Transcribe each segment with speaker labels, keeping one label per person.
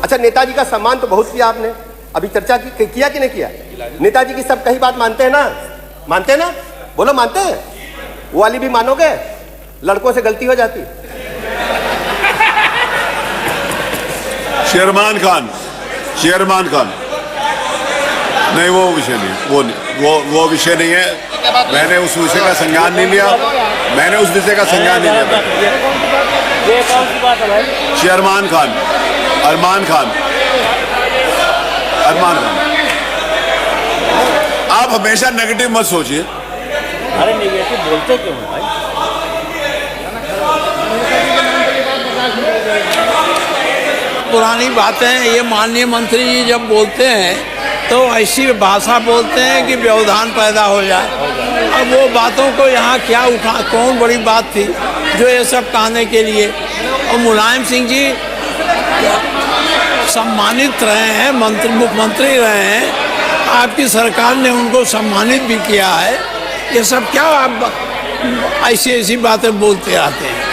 Speaker 1: अच्छा, नेताजी का सम्मान तो बहुत किया आपने, अभी चर्चा किया कि नहीं किया? नेताजी की सब कही बात मानते हैं ना? मानते हैं ना? बोलो मानते हैं? वो वाली भी मानोगे? लड़कों से गलती हो जाती।
Speaker 2: शेरमान खान नहीं, वो विषय नहीं, वो विषय नहीं है। मैंने उस विषय का संज्ञान नहीं लिया,
Speaker 3: ये कौन सी बात है भाई?
Speaker 2: शेरमान खान, अरमान खान, आप हमेशा नेगेटिव मत सोचिए।
Speaker 3: अरे नेगेटिव बोलते क्यों हैं भाई?
Speaker 4: पुरानी बातें ये माननीय मंत्री जी जब बोलते हैं तो ऐसी भाषा बोलते हैं कि व्यवधान पैदा हो जाए। अब वो बातों को यहाँ क्या कौन बड़ी बात थी जो ये सब कहने के लिए। और मुलायम सिंह जी सम्मानित रहे हैं, मुख्यमंत्री रहे हैं, आपकी सरकार ने उनको सम्मानित भी किया है। ये सब क्या आप ऐसी बातें बोलते आते हैं?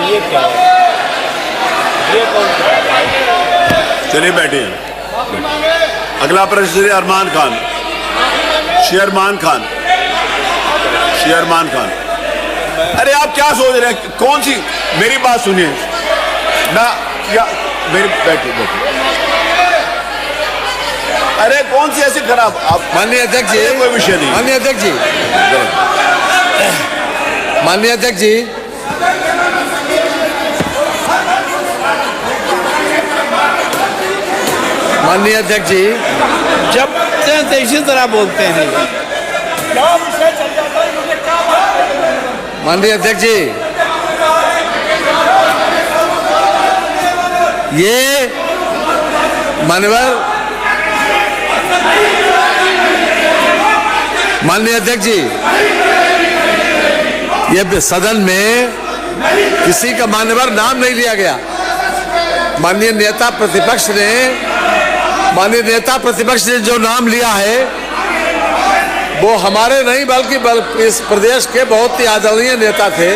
Speaker 3: ये क्या है? ये कौन सी बात है?
Speaker 2: चलिए बैठिए। अगला प्रश्न है अरमान खान, शेरमान खान। अरे आप क्या सोच रहे हैं? कौन सी, मेरी बात सुनिए ना, या मेरी बैठिए। अरे कौन सी ऐसी खराब आप?
Speaker 5: माननीय अध्यक्ष जी,
Speaker 2: कोई विषय नहीं।
Speaker 5: माननीय अध्यक्ष जी,
Speaker 4: जब तो इसी तरह बोलते हैं।
Speaker 5: माननीय अध्यक्ष जी, ये माननीय अध्यक्ष जी, ये सदन में किसी का मान्यवर नाम नहीं लिया गया। माननीय नेता प्रतिपक्ष ने जो नाम लिया है वो हमारे नहीं बल्कि इस प्रदेश के बहुत ही आदरणीय नेता थे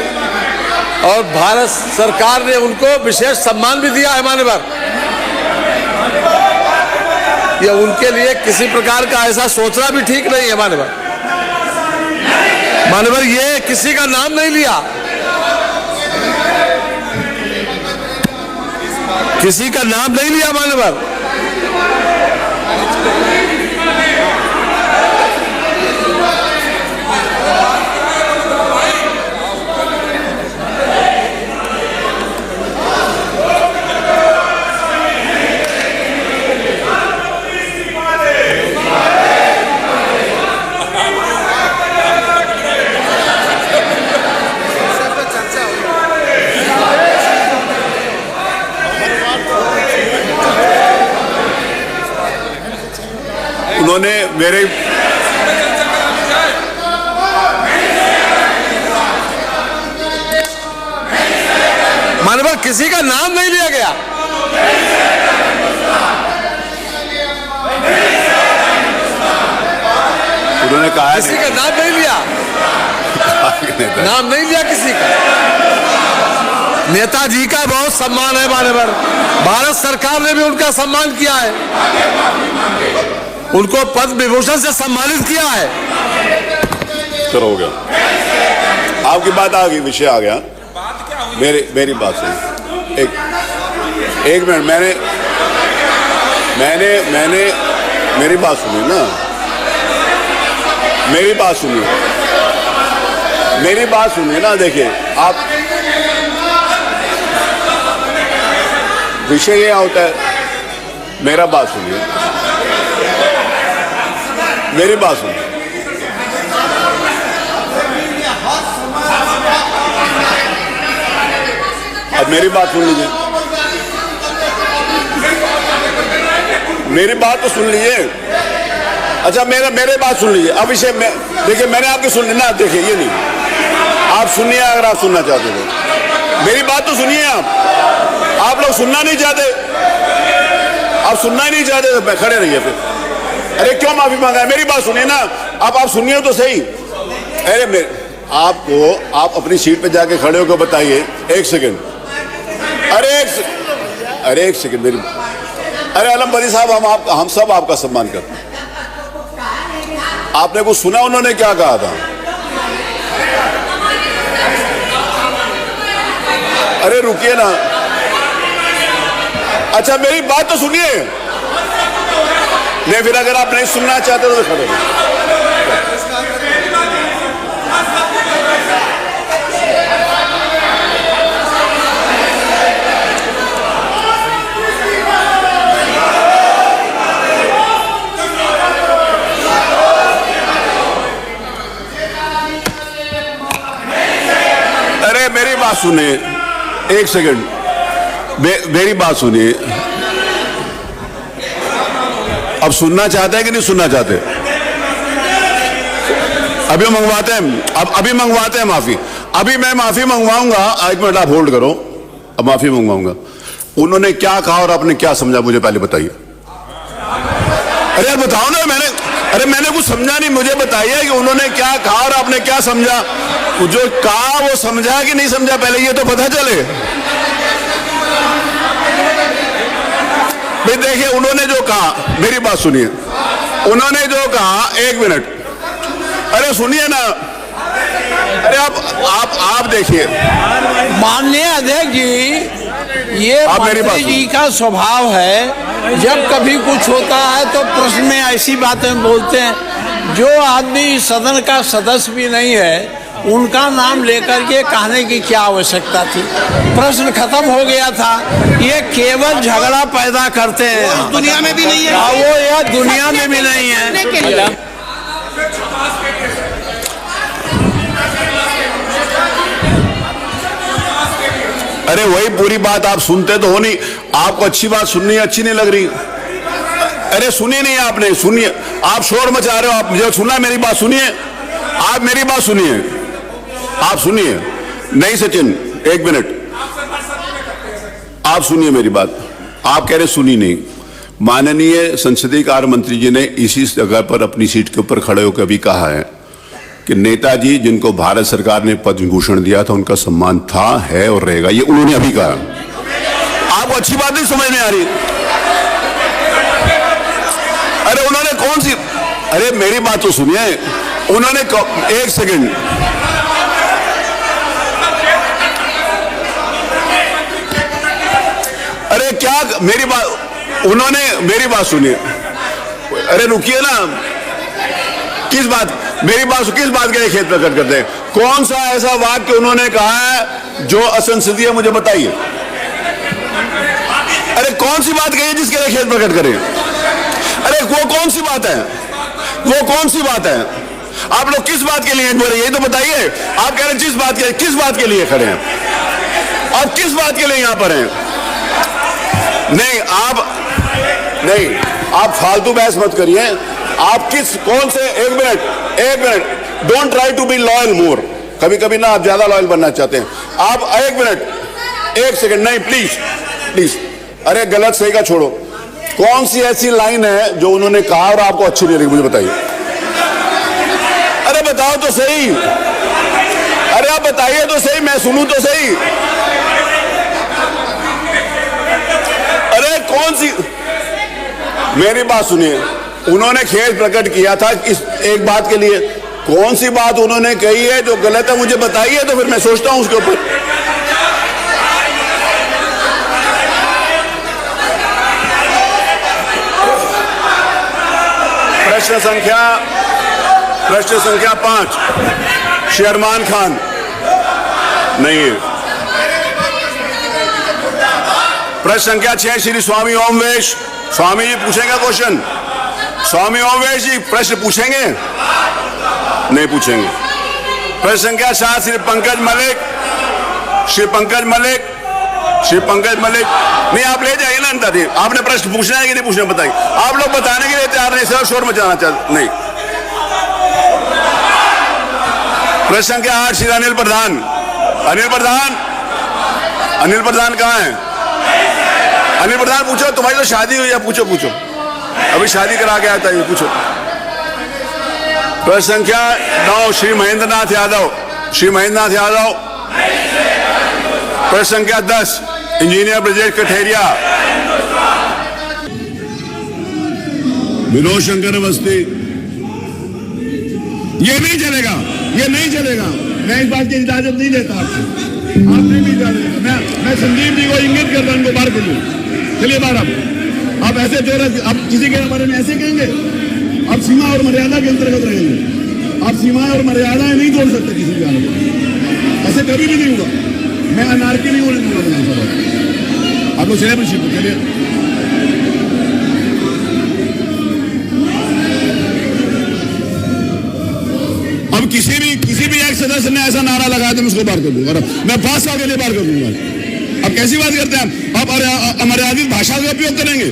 Speaker 5: और भारत सरकार ने उनको विशेष सम्मान भी दिया है मान्यवर। ये उनके लिए किसी प्रकार का ऐसा सोचना भी ठीक नहीं है मान्यवर। ये किसी का नाम नहीं लिया, मान्यवर।
Speaker 2: उन्होंने मेरे
Speaker 5: माननीय किसी का नाम नहीं लिया गया।
Speaker 2: उन्होंने कहा
Speaker 5: किसी का नाम नहीं लिया, किसी का। नेताजी का बहुत सम्मान है मान्यवर। भारत सरकार ने भी उनका सम्मान किया है, उनको पद्म विभूषण से सम्मानित किया है।
Speaker 2: चलो हो गया, आपकी बात आ गई, विषय आ गया। मेरी बात सुनिए, एक मिनट। मैंने मेरी बात सुनिए ना, मेरी बात सुनिए ना। देखिए आप, विषय ये होता है, मेरा बात सुनिए, मेरी बात सुनिए। अब मेरी बात सुन लीजिए, मेरी बात तो सुन लीजिए। अच्छा मेरे बात सुन लीजिए। अब इसे देखिए, मैंने आपकी सुन ली ना। देखिए ये नहीं, आप सुनिए अगर आप सुनना चाहते हो। मेरी बात तो सुनिए। आप लोग सुनना नहीं चाहते, आप सुनना ही नहीं चाहते तो खड़े रहिए फिर। अरे क्यों माफी मांगा है? मेरी बात सुनिए ना, आप सुनिए तो सही। अरे आपको आप अपनी सीट पे जाके खड़े होकर बताइए। एक सेकंड, अरे एक सेकंड मेरी, अरे आलम बरी साहब, हम सब आपका सम्मान करते हैं। आपने कुछ सुना उन्होंने क्या कहा था? अरे रुकिए ना, अच्छा मेरी बात तो सुनिए। नहीं, फिर अगर आप नहीं सुनना चाहते तो खड़े। अरे मेरी बात सुनिए, एक सेकंड, मेरी बात सुनिए। अब सुनना चाहते हैं कि नहीं सुनना चाहते? अभी मंगवाते हैं, अभी मंगवाते हैं माफी। अभी मैं माफी मंगवाऊंगा, 1 मिनट आप होल्ड करो, अब माफी मंगवाऊंगा। उन्होंने क्या कहा और आपने क्या समझा, मुझे पहले बताइए। अरे यार बताओ ना, मैंने कुछ समझा नहीं, मुझे बताइए कि उन्होंने क्या कहा और आपने क्या समझा। जो कहा वो समझा कि नहीं समझा, पहले ये तो पता चले। भाई देखिए, उन्होंने जो कहा, मेरी बात सुनिए, उन्होंने जो कहा, 1 मिनट, अरे सुनिए ना, अरे आप देखिए।
Speaker 4: माननीय अध्यक्ष जी, ये मंत्री जी का स्वभाव है, जब कभी कुछ होता है तो प्रश्न में ऐसी बातें बोलते हैं। जो आदमी सदन का सदस्य भी नहीं है, उनका नाम लेकर के कहने की क्या आवश्यकता थी? प्रश्न खत्म हो गया था। ये केवल झगड़ा पैदा करते हैं,
Speaker 6: दुनिया में भी नहीं है,
Speaker 4: वो यह दुनिया में भी नहीं है।
Speaker 2: अरे वही पूरी बात आप सुनते तो हो नहीं, आपको अच्छी बात सुननी अच्छी नहीं लग रही। अरे सुनिए नहीं आपने, सुनिए, आप शोर मचा रहे हो। आप मुझे सुनना, मेरी बात सुनिए, आप मेरी बात सुनिए, आप सुनिए। नहीं सचिन, 1 मिनट, आप सुनिए मेरी बात। आप कह रहे सुनी नहीं। माननीय संसदीय कार्य मंत्री जी ने इसी जगह पर अपनी सीट के ऊपर खड़े होकर भी कहा है कि नेताजी जिनको भारत सरकार ने पद्म विभूषण दिया था, उनका सम्मान था, है और रहेगा। ये उन्होंने अभी कहा। आपको अच्छी बात नहीं समझ में आ रही? अरे उन्होंने कौन सी, अरे मेरी बात तो सुनिए। उन्होंने 1 सेकंड, अरे क्या मेरी बात, उन्होंने मेरी बात सुनिए। अरे रुकिए ना, किस बात, मेरी बात किस बात के लिए खेद प्रकट करते हैं? कौन सा ऐसा वाक्य उन्होंने कहा है जो असंसदीय, मुझे बताइए। अरे कौन सी बात कही है जिसके लिए खेद प्रकट करें? अरे वो कौन सी बात है? वो कौन सी बात है? आप लोग किस बात के लिए बोले, ये तो बताइए। आप कह रहे हैं किस बात के लिए खड़े हैं? आप किस बात के लिए यहां पर हैं? नहीं, आप फालतू बहस मत करिए। आप कौन से, 1 minute, don't try to be loyal more. कभी कभी ना आप ज्यादा लॉयल बनना चाहते हैं। आप 1 मिनट, 1 सेकंड, नहीं प्लीज। अरे गलत सही का छोड़ो। कौन सी ऐसी लाइन है जो उन्होंने कहा और आपको अच्छी नहीं लगी, मुझे बताइए। अरे बताओ तो सही, अरे आप बताइए तो सही, मैं सुनूं तो सही। अरे कौन सी, मेरी बात सुनिए। उन्होंने खेद प्रकट किया था इस एक बात के लिए। कौन सी बात उन्होंने कही है जो गलत है, मुझे बताइए, तो फिर मैं सोचता हूं उसके ऊपर। प्रश्न संख्या 5, शेरमान खान नहीं है। प्रश्न संख्या 6, श्री स्वामी ओमवेश, स्वामी जी पूछेंगे क्वेश्चन। स्वामी ओमवेश जी प्रश्न पूछेंगे? नहीं पूछेंगे। प्रश्न संख्या 7, श्री पंकज मलिक, नहीं आप ले जाइए ना अंदर। आपने प्रश्न पूछना है कि नहीं पूछना, बताइए। आप लोग बताने के लिए तैयार नहीं, सिर्फ शोर मचाना चाहते नहीं। प्रश्न संख्या 8, श्री अनिल प्रधान कहाँ है? अनिल प्रधान पूछो, तुम्हारी तो शादी हुई है, पूछो पूछो, अभी शादी करा के आता है, पूछो। प्रश्न संख्या 9 श्री महेंद्रनाथ यादव, श्री महेंद्रनाथ यादव। प्रश्न संख्या 10 इंजीनियर ब्रजेश कठेरिया। विनोद शंकर अवस्थी।
Speaker 6: ये नहीं चलेगा, ये नहीं चलेगा, मैं इस बात की इजाजत नहीं देता आपको, आप नहीं भी इजाजत देता। मैं संदीप जी को इंगित कर रहा हूं, उनको बाहर कर लूं। चलिए बाहर आप ऐसे जोर, आप किसी के बारे में ऐसे कहेंगे, आप सीमा और मर्यादा के अंतर्गत रहेंगे, आप सीमाएं और मर्यादाएं नहीं तोड़ सकते किसी भी हालत में, ऐसे कभी भी नहीं होगा। मैं अनारकी नहीं होने दूंगा। आप लोग चले पीछे, चलिए। अब किसी भी एक सदस्य ने ऐसा नारा लगाया तो मैं उसको बाहर कर दूंगा, मैं 5 साल के लिए बाहर कर दूंगा। अब कैसी बात करते हैं आप? अब अमर्यादित भाषा का उपयोग करेंगे।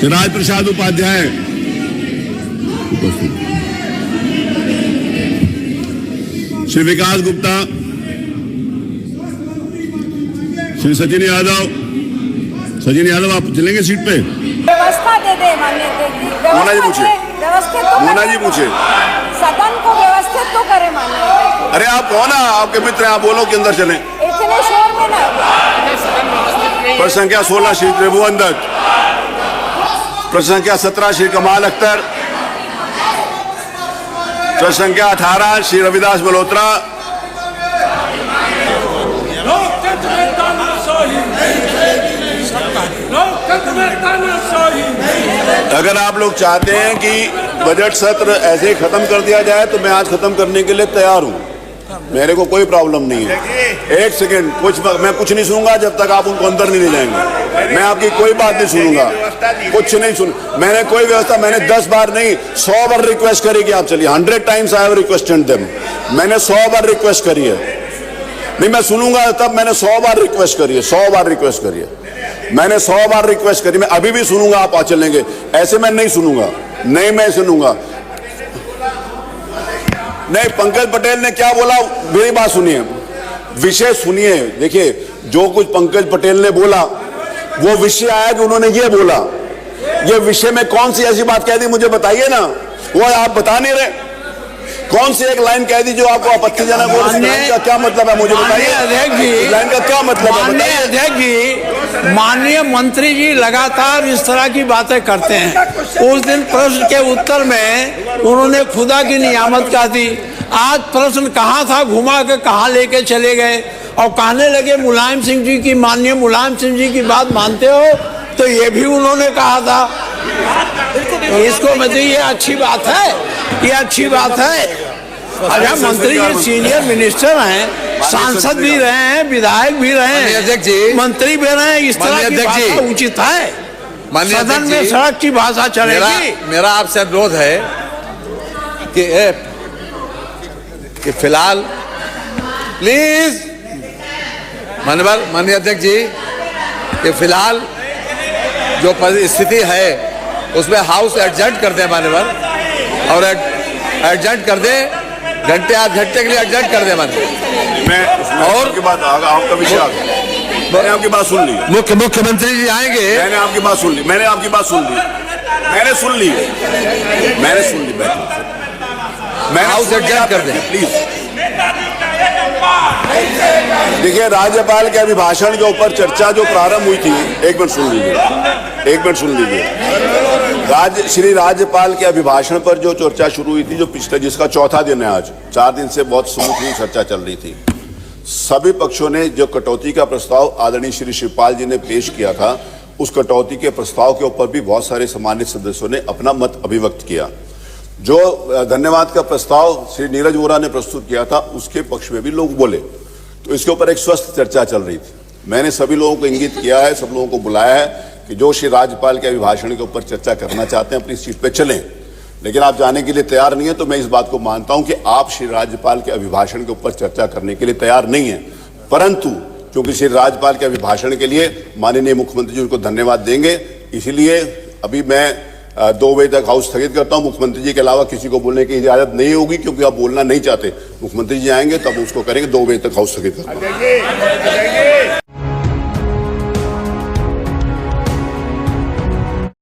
Speaker 6: राज प्रसाद उपाध्याय, श्री विकास गुप्ता, श्री सचिन यादव। सचिन यादव आप चलेंगे सीट पे?
Speaker 7: व्यवस्था दे दे मान्य
Speaker 2: मोना जी पूछे, मोना जी पूछे,
Speaker 7: सदन को व्यवस्थित तो करे मान्य।
Speaker 2: अरे आप कौन है? आपके मित्र हैं, आप बोलो कि अंदर चलें।
Speaker 7: इतने शोर में ना।
Speaker 2: प्रश्न संख्या 16 श्री त्रिभुवन दत्त। प्रश्न संख्या 17 श्री कमाल अख्तर। प्रश्न संख्या 18 श्री रविदास मल्होत्रा। अगर आप लोग चाहते हैं कि बजट सत्र ऐसे ही खत्म कर दिया जाए तो मैं आज खत्म करने के लिए तैयार हूं, मेरे को कोई प्रॉब्लम नहीं है। एक सेकेंड, मैं कुछ नहीं सुनूंगा जब तक आप उनको अंदर नहीं ले जाएंगे। मैं आपकी कोई बात नहीं सुनूंगा, कुछ नहीं सुन। मैंने कोई व्यवस्था, मैंने 10 बार नहीं 100 बार रिक्वेस्ट करी कि आप चलिए। 100 times I have requested them. मैंने 100 बार रिक्वेस्ट करी है। नहीं मैं सुनूंगा तब, मैंने 100 बार रिक्वेस्ट करी है, 100 बार रिक्वेस्ट करी है, मैंने 100 बार रिक्वेस्ट करी। मैं अभी भी सुनूंगा, आप आ चलेंगे, ऐसे मैं नहीं सुनूंगा, नहीं मैं सुनूंगा। नहीं, पंकज पटेल ने क्या बोला, मेरी बात सुनिए, विषय सुनिए। देखिए जो कुछ पंकज पटेल ने बोला वो विषय आया कि उन्होंने ये बोला, ये विषय में कौन सी ऐसी बात कह दी मुझे बताइए ना, वो आप बता नहीं रहे। कौन सी एक लाइन कह दी जो आपको आपत्तिजनक हो? इस लाइन का क्या मतलब है मुझे बताइए।
Speaker 4: अध्यक्ष जी,
Speaker 2: इस लाइन का क्या मतलब है बताइए।
Speaker 4: अध्यक्ष जी, माननीय मंत्री जी लगातार इस तरह की बातें करते हैं। उस दिन प्रश्न के उत्तर में उन्होंने खुदा की नियामत कहा थी, आज प्रश्न कहाँ था घुमा के कहाँ लेके चले गए और कहने लगे मुलायम सिंह जी की, माननीय मुलायम सिंह जी की बात मानते हो, तो ये भी उन्होंने कहा था। इसको मतलब ये अच्छी बात है, ये अच्छी बात है। अच्छा, मंत्री जी सीनियर मिनिस्टर हैं, सांसद भी रहे हैं, विधायक भी रहे हैं,
Speaker 5: अध्यक्ष जी,
Speaker 4: मंत्री भी रहे हैं, इस तरह की भाषा उचित है? सदन में सड़क की भाषा चलेगी?
Speaker 5: मेरा आपसे अनुरोध है कि फिलहाल प्लीज माननीय अध्यक्ष जी, कि फिलहाल जो स्थिति है उसमें हाउस एडजर्ट कर दे मान्यवर, और एडजर्ट कर दे, घंटे आध घंटे के लिए एडजर्ट कर दे मान्यवर।
Speaker 2: मैं और की बात आपका विषय आ गया, मैंने आपकी बात सुन ली।
Speaker 5: मुख्यमंत्री जी आएंगे,
Speaker 2: मैंने आपकी बात सुन ली, मैंने आपकी बात सुन ली, मैंने सुन ली, मैंने सुन ली। मैंने
Speaker 5: हाउस एडजर्ट कर दे
Speaker 2: प्लीज। देखिए राज्यपाल के अभिभाषण के ऊपर चर्चा जो प्रारंभ हुई थी, एक मिनट सुन लीजिए, एक मिनट सुन लीजिए। श्री राज्यपाल के अभिभाषण पर जो चर्चा शुरू हुई थी, जो पिछले जिसका चौथा दिन है आज, 4 दिन से बहुत स्मूथली चर्चा चल रही थी। सभी पक्षों ने जो कटौती का प्रस्ताव आदरणीय श्री शिवपाल जी ने पेश किया था, उस कटौती के प्रस्ताव के ऊपर भी बहुत सारे सम्मानित सदस्यों ने अपना मत अभिव्यक्त किया। जो धन्यवाद का प्रस्ताव श्री नीरज वोरा ने प्रस्तुत किया था, उसके पक्ष में भी लोग बोले, तो इसके ऊपर एक स्वस्थ चर्चा चल रही थी। मैंने सभी लोगों को इंगित किया है, सब लोगों को बुलाया है कि जो श्री राज्यपाल के अभिभाषण के ऊपर चर्चा करना चाहते हैं अपनी सीट पे चलें, लेकिन आप जाने के लिए तैयार नहीं है, तो मैं इस बात को मानता हूं कि आप श्री राज्यपाल के अभिभाषण के ऊपर चर्चा करने के लिए तैयार नहीं है, परंतु क्योंकि श्री राज्यपाल के अभिभाषण के लिए माननीय मुख्यमंत्री जी उनको धन्यवाद देंगे, इसलिए अभी मैं 2 बजे तक हाउस स्थगित करता हूं। मुख्यमंत्री जी के अलावा किसी को बोलने की इजाजत नहीं होगी, क्योंकि आप बोलना नहीं चाहते। मुख्यमंत्री जी आएंगे तब उसको करेंगे। 2 बजे तक हाउस स्थगित करता हूं।